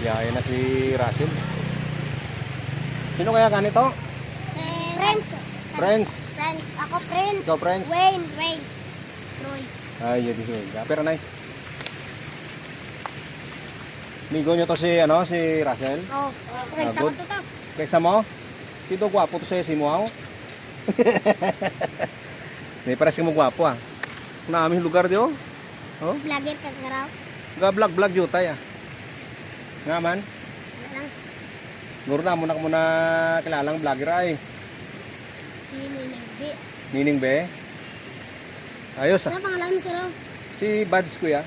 Biyahe na si Russell. Sino kaya ganito? Friends. Friends. Friends. Ako friends. Ikaw friends? Wayne. Roy. Ay, yun yun. Pero nay. Migo nyo to si, si Russell? Oh. Okay, Ah, sama good. to to. Kaysa mo? Dito gwapo to si Muaw. May pares ka mo gwapo ah. Naaming lugar di oh. Oh? Vlogger ka sa raw. Vlog jutay ah. Nga man. Lang. Guro na muna kilalang vlogger ay. Si Ninigbi. Nining be. Ayos ah. Ano pangalan mo si Raw? Si Buds kuya.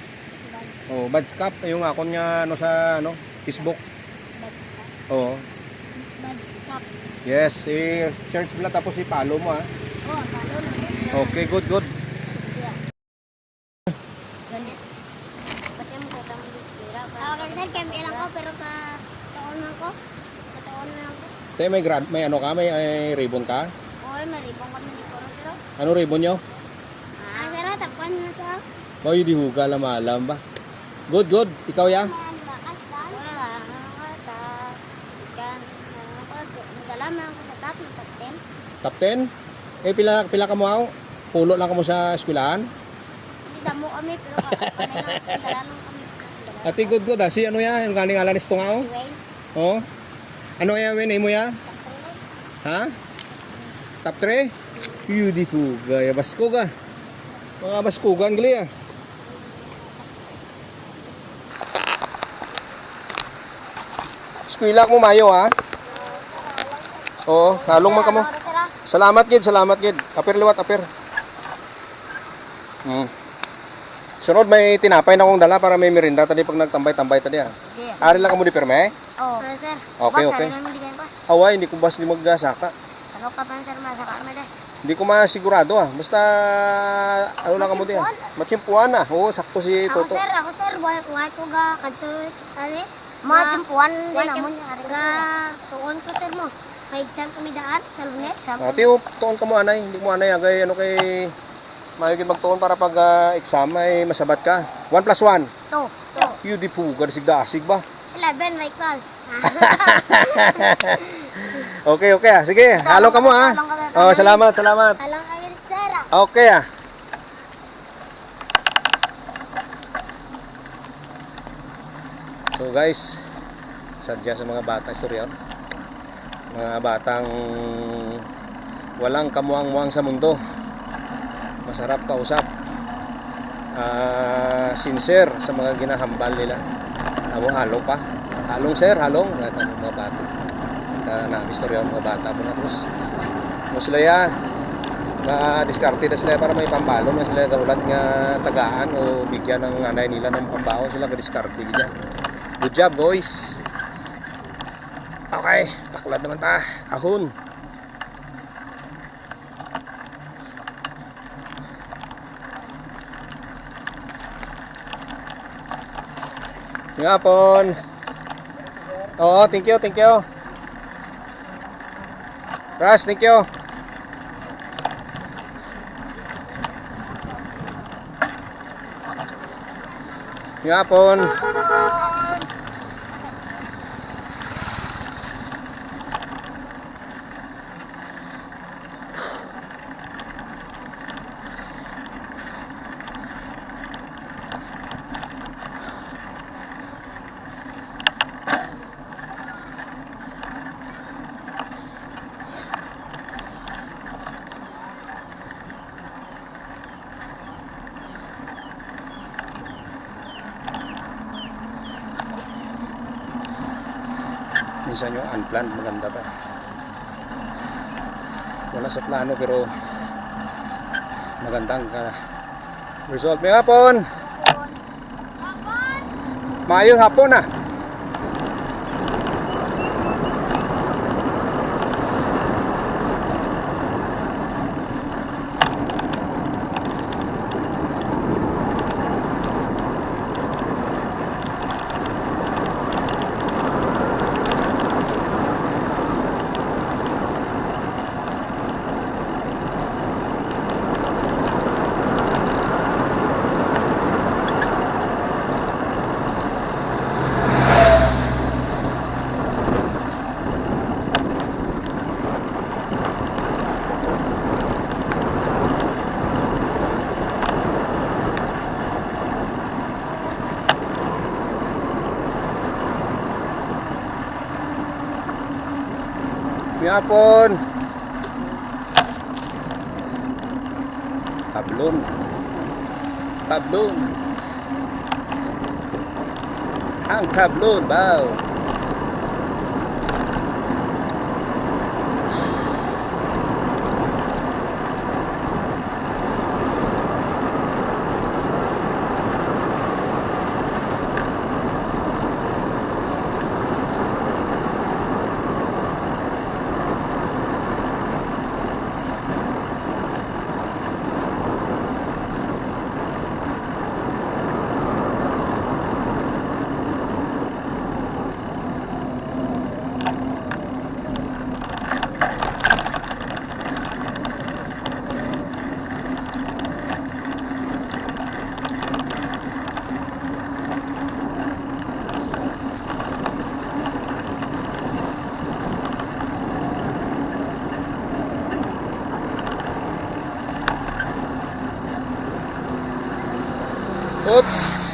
Oh, Buds Cup yung akon niya sa Facebook. Oh. Buds Cup. Yes, search mo lang tapos i-follow mo ah. Oh, talo na. Okay, good. Ganit. Pati mo ko tamo di sira. Okay, sir, kami lang ko pero taon man ko. Taon lang ko. Tay may ribbon ka? Oh, may ribong kami di ko pero. Ano ribbon nyo? Ah, sir, tapuan na sa. Boy, di huga malam ba? Good. Ikaw ya? Top 10? Pila ka mo aw? Pulo lang ka mo sa eskwelahan? Hindi damo kami pero kami. Ati good ah. Si ano ya? Yung galing alanis to nga oh? Oh? Ano ya wen mo ya? Ha? Top 3? Beautiful. Gaya basko ka. Mga baskugan gali ah. Eskwela mo mayo ha? Oo, halong man ka mo. Salamat gid. Apir liwat, apir. Sunod may tinapay na akong dala para may merinda tadi pag nagtambay-tambay tadi ah. Ari lang ka mo di perme? Oo. Sir. Okay. Away, hindi ko bas di magsaka. Ano ka pa sir masaka mo deh? Hindi ko masigurado ah. Basta ano lang ka mo di ah. Matsimpuan ah. Oo, sakto si Toto. Ako sir, buhay ko ga kadto ani. Matsimpuan din amo ga tuon ko sir mo. May exam kami daan sa Lunes. Ati, tuon ka mo anay. Hindi mo anay agay kay mayigin magtuon para pag exam ay masabat ka. 1 plus 1. 2. Beautiful. Gadasig ba? 11 my class. Okay ah. Sige, halong ka mo ah. Oh, salamat. Alang agad sir. Okay ah. So guys, sadya sa mga bata istorya. Mga batang walang kamuang-muang sa mundo. Masarap kausap. Sincere sa mga ginahambal nila. Halong pa. Halong sir, halong. Mga bata. Istorya ng mga bata po na terus. Sila ya na-diskarte na sila para may pambalo na sila kaulat nga tagaan o bigyan ng nanay nila ng pambaon sila ka-diskarte gila. Good job boys. Okay, taklad naman ta. Ahon. Ngapon. Oo, thank you. Ras, thank you. Ngapon. Minsan yung unplanned maganda pa. Wala sa plano pero magandang result. May hapon. Maayong hapon ah. Miapon. Tablon. Tablon. Ang tablon, bao. Oops.